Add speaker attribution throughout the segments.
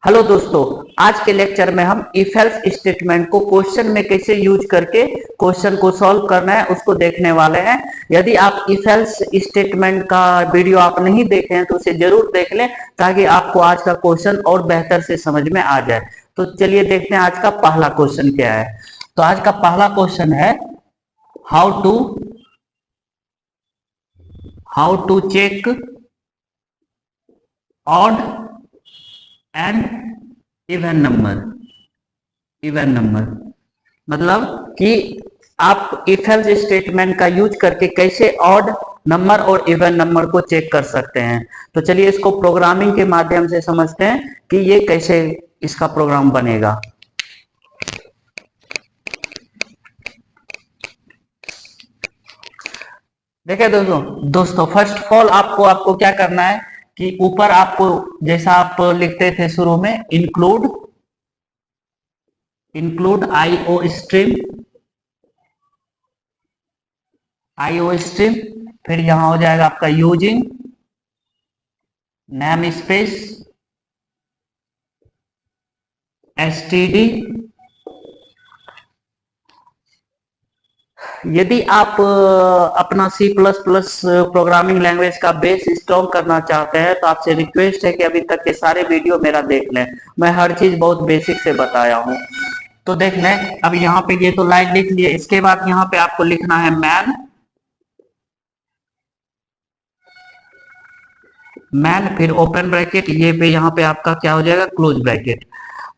Speaker 1: Hello दोस्तों, आज के लेक्चर में हम इफ एल्स स्टेटमेंट को क्वेश्चन में कैसे यूज करके क्वेश्चन को सॉल्व करना है उसको देखने वाले हैं। यदि आप इफ एल्स स्टेटमेंट का वीडियो आप नहीं देखे हैं तो उसे जरूर देख लें ताकि आपको आज का क्वेश्चन और बेहतर से समझ में आ जाए। तो चलिए देखते हैं आज का पहला क्वेश्चन क्या है। तो आज का पहला क्वेश्चन है how to check odd and even number मतलब कि आप इफ एल्स स्टेटमेंट का यूज करके कैसे ऑड नंबर और इवन नंबर को चेक कर सकते हैं। तो चलिए इसको प्रोग्रामिंग के माध्यम से समझते हैं कि ये कैसे इसका प्रोग्राम बनेगा। देखिए दोस्तों फर्स्ट ऑफ ऑल आपको क्या करना है कि ऊपर आपको जैसा आप लिखते थे शुरू में इंक्लूड आईओ स्ट्रीम, फिर यहां हो जाएगा आपका यूजिंग नेम स्पेस एसटीडी। यदि आप अपना C plus plus programming language का बेस स्ट्रॉन्ग करना चाहते हैं तो आपसे रिक्वेस्ट है कि अभी तक के सारे वीडियो मेरा देख लें। मैं हर चीज बहुत बेसिक से बताया हूं। तो देख लें, अब यहाँ पे ये तो लाइन लिख लिए, इसके बाद यहाँ पे आपको लिखना है मैन फिर ओपन ब्रैकेट, ये पे यहाँ पे आपका क्या हो जाएगा क्लोज ब्रैकेट।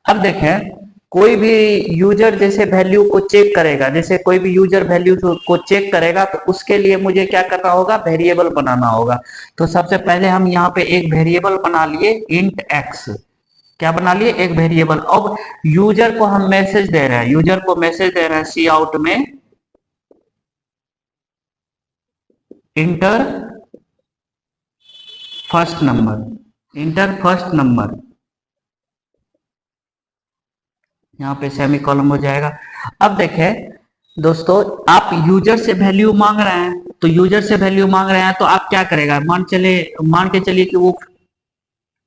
Speaker 1: अब देखें, कोई भी यूजर जैसे वैल्यू को चेक करेगा, जैसे कोई भी यूजर वैल्यू को चेक करेगा तो उसके लिए मुझे क्या करना होगा, वेरिएबल बनाना होगा। तो सबसे पहले हम यहाँ पे एक वेरिएबल बना लिए इंट एक्स। क्या बना लिए, एक वेरिएबल। अब यूजर को हम मैसेज दे रहे हैं, सी आउट में इंटर फर्स्ट नंबर, यहाँ पे सेमी कॉलम हो जाएगा। अब देखें दोस्तों, आप यूजर से वैल्यू मांग रहे हैं, तो आप क्या करेगा, मान के चलिए कि वो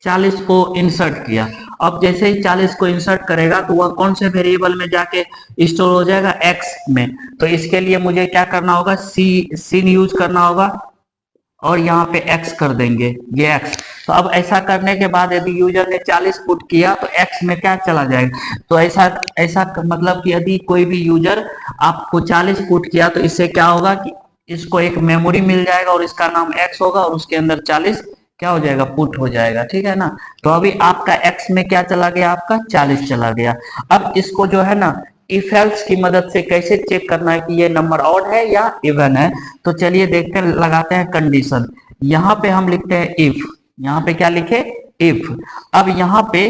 Speaker 1: 40 को इंसर्ट किया। अब जैसे ही 40 को इंसर्ट करेगा तो वह कौन से वेरिएबल में जाके स्टोर हो जाएगा, एक्स में। तो इसके लिए मुझे क्या करना होगा, सीन यूज करना होगा और यहाँ पे x कर देंगे, ये x। तो अब ऐसा करने के बाद यदि यूजर ने 40 पुट किया तो x में क्या चला जाएगा। तो ऐसा ऐसा मतलब कि यदि कोई भी यूजर आपको 40 पुट किया तो इससे क्या होगा कि इसको एक मेमोरी मिल जाएगा और इसका नाम x होगा और उसके अंदर 40 क्या हो जाएगा, पुट हो जाएगा। ठीक है ना। तो अभी आपका x में क्या चला गया, आपका 40 चला गया। अब इसको जो है ना इफ एल्स की मदद से कैसे चेक करना है कि ये नंबर ऑड है या इवन है। तो चलिए देखते हैं, लगाते हैं कंडीशन। यहाँ पे हम लिखते हैं इफ, यहाँ पे क्या लिखे, इफ। अब यहाँ पे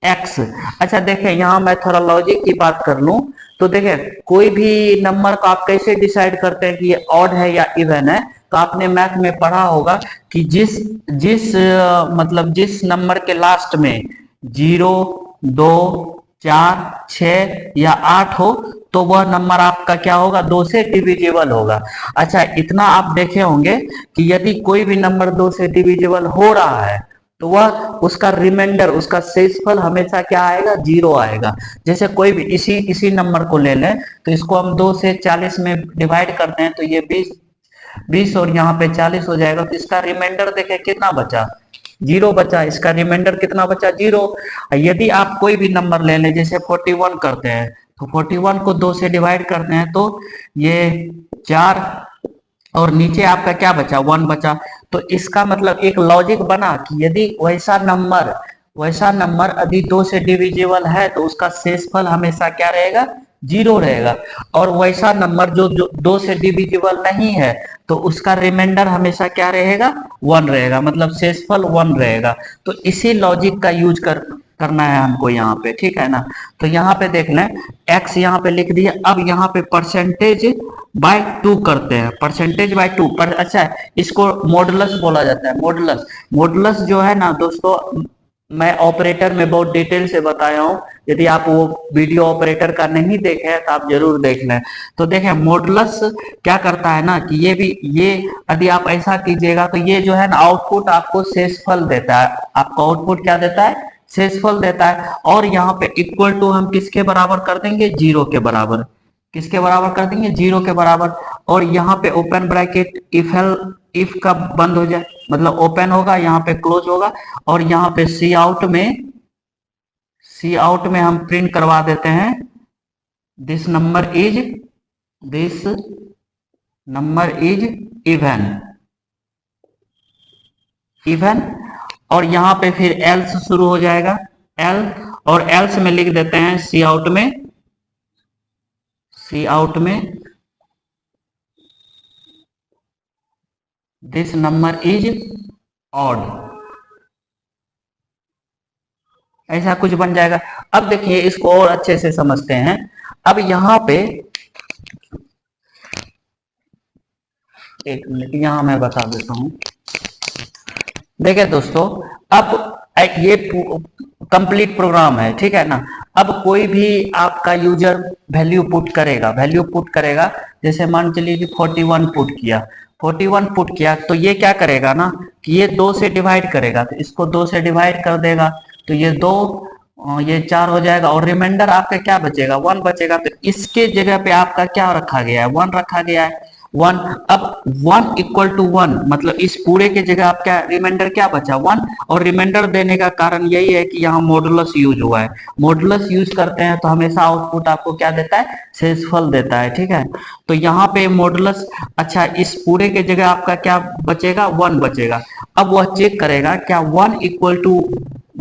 Speaker 1: एक्स। अच्छा देखें, यहाँ मैं थोड़ा लॉजिक की बात कर लूं तो देखें, कोई भी नंबर को आप कैसे डिसाइड करते हैं कि ये ऑड है या इवन है। तो आपने मैथ में पढ़ा होगा कि जिस जिस मतलब जिस नंबर के लास्ट में 0, 2, 4, 6 या 8 हो तो वह नंबर आपका क्या होगा, 2 से डिविजिबल होगा। अच्छा इतना आप देखे होंगे कि यदि कोई भी नंबर 2 से डिविजिबल हो रहा है तो वह उसका रिमाइंडर, उसका शेषफल हमेशा क्या आएगा, 0 आएगा। जैसे कोई भी इसी नंबर को ले लें तो इसको हम 2 से 40 में डिवाइड करते हैं तो ये 20 और यहाँ पे 40 हो जाएगा। तो इसका रिमाइंडर देखें कितना बचा, 0 बचा। इसका रिमाइंडर कितना बचा, 0। यदि आप कोई भी नंबर ले लें, जैसे 41 करते हैं तो 41 को 2 से डिवाइड करते हैं तो ये 4 और नीचे आपका क्या बचा, 1 बचा। तो इसका मतलब एक लॉजिक बना कि यदि वैसा नंबर यदि 2 से डिविजिबल है तो उसका शेषफल हमेशा क्या रहेगा, 0 रहेगा। और वैसा नंबर जो 2 से डिविजिबल नहीं है तो उसका रिमाइंडर हमेशा क्या रहेगा, 1 रहेगा, मतलब शेषफल 1 रहेगा। तो इसी लॉजिक का यूज करना है हमको यहाँ पे। ठीक है ना। तो यहाँ पे देख लें, x यहाँ पे लिख दिया। अब यहाँ पे परसेंटेज बाय 2 करते हैं, परसेंटेज बाय 2 पर। अच्छा इसको मॉडुलस बोला जाता है, मॉडुलस जो है ना दोस्तों, मैं ऑपरेटर में बहुत डिटेल से बताया हूँ। यदि आप वो वीडियो ऑपरेटर का नहीं देखे हैं तो आप जरूर देख लें। तो देखें मॉडुलस क्या करता है ना कि ये यदि आप ऐसा कीजिएगा तो ये जो है ना आउटपुट आपको शेषफल देता है। आपको आउटपुट क्या देता है, शेषफल देता है। और यहाँ पे इक्वल टू हम किसके बराबर कर देंगे, जीरो के बराबर। किसके बराबर कर देंगे, जीरो के बराबर। और यहाँ पे ओपन ब्रैकेट इफ का बंद हो जाए, मतलब ओपन होगा, यहाँ पे क्लोज होगा। और यहाँ पे सी आउट में हम प्रिंट करवा देते हैं this number is even. Even. और यहाँ पे फिर एल्स शुरू हो जाएगा, एल। और एल्स में लिख देते हैं सी आउट में दिस नंबर इज ऑड, ऐसा कुछ बन जाएगा। अब देखिए इसको और अच्छे से समझते हैं। अब यहाँ पे एक मिनट, यहाँ मैं बता देता हूँ। देखिए दोस्तों, अब ये कंप्लीट प्रोग्राम है, ठीक है ना। अब कोई भी आपका यूजर वैल्यू पुट करेगा, जैसे मान चलिए कि 41 पुट किया, तो ये क्या करेगा ना कि ये 2 से डिवाइड करेगा, तो इसको 2 से डिवाइड कर देगा, तो ये 2 ये 4 हो जाएगा। और रिमाइंडर आपका क्या बचेगा, 1 बचेगा। तो इसके जगह पे आपका क्या रखा गया है, 1 रखा गया है, 1। अब 1 इक्वल टू 1, मतलब इस पूरे के जगह आप क्या रिमाइंडर क्या बचा, 1। और रिमाइंडर देने का कारण यही है कि यहाँ मॉडुलस यूज हुआ है। मॉडुलस यूज करते हैं तो हमेशा आउटपुट आपको क्या देता है, शेषफल देता है, ठीक है। तो यहाँ पे मॉडुलस, अच्छा इस पूरे के जगह आपका क्या बचेगा, 1 बचेगा। अब वह चेक करेगा क्या 1 इक्वल टू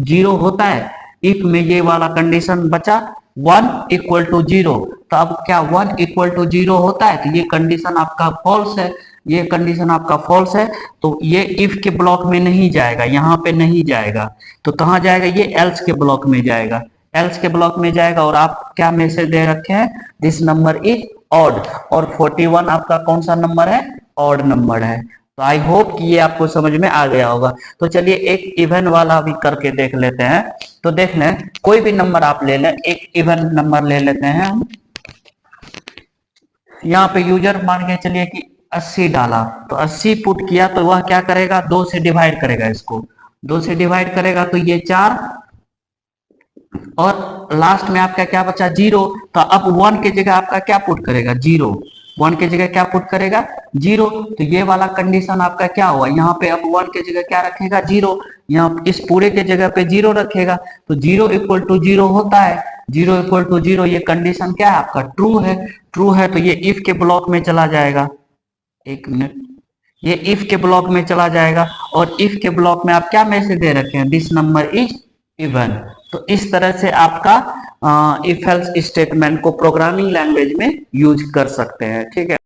Speaker 1: 0 होता है। इफ में ये वाला कंडीशन बचा 1 इक्वल टू 0, तो अब क्या 1 इक्वल टू 0 होता है, तो ये कंडीशन आपका फॉल्स है। ये कंडीशन आपका फॉल्स है, तो ये इफ के ब्लॉक में नहीं जाएगा, यहाँ पे नहीं जाएगा। तो कहाँ जाएगा, ये एल्स के ब्लॉक में जाएगा, एल्स के ब्लॉक में जाएगा। और आप क्या मैसेज दे रखे हैं, दिस नंबर इज ऑड। और 41 आपका कौन सा नंबर है, ऑड नंबर है। तो आई होप कि ये आपको समझ में आ गया होगा। तो चलिए एक इवन वाला भी करके देख लेते हैं। तो देख लें, कोई भी नंबर आप ले लें, एक इवन नंबर ले लेते हैं हम। यहाँ पे यूजर मान के चलिए कि 80 डाला, तो 80 पुट किया, तो वह क्या करेगा, 2 से डिवाइड करेगा, इसको 2 से डिवाइड करेगा, तो ये 4। और लास्ट में आपका क्या बचा, 0। तो अब 1 की जगह आपका क्या पुट करेगा, 0। 1 की जगह क्या पुट करेगा, 0। तो ये वाला कंडीशन आपका क्या हुआ, यहाँ पे अब 1 की जगह क्या रखेगा, 0। यहाँ इस पूरे के जगह पे 0 रखेगा, तो 0 इक्वल टू 0 होता है। 0 इक्वल टू 0, ये कंडीशन क्या है आपका, ट्रू है। तो ये इफ के ब्लॉक में चला जाएगा, एक मिनट, ये इफ के ब्लॉक में चला जाएगा। और इफ के ब्लॉक में आप क्या मैसेज दे रखे हैं, दिस नंबर इज इवन। तो इस तरह से आपका इफ एल्स स्टेटमेंट को प्रोग्रामिंग लैंग्वेज में यूज कर सकते हैं, ठीक है।